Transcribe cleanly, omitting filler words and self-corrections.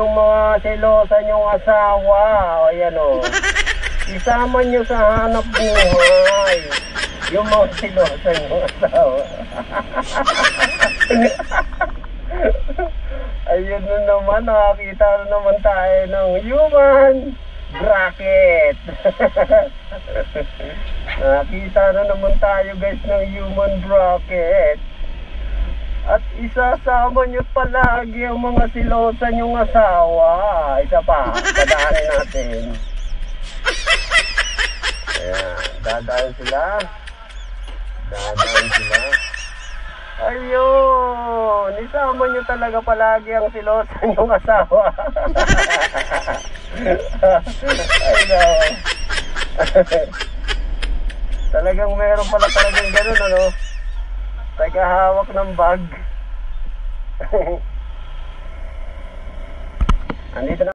Yung mga selosan yung asawa, ayan o. Isama nyo sa hanap buhay. Yung mga selosan yung asawa. Ayun na naman, nakakita na naman tayo ng human bracket. Nakakita na naman tayo guys ng human bracket. At isasama nyo palagi ang mga silosan yung asawa. Isa pa, dadaanin natin. Ayan, dadaan sila. Dadaan sila. Ayun, isama nyo talaga palagi ang silosan yung asawa. Ay no. Talagang meron pala talagang ganun, ano? Tagahawak ng bag. Andito na.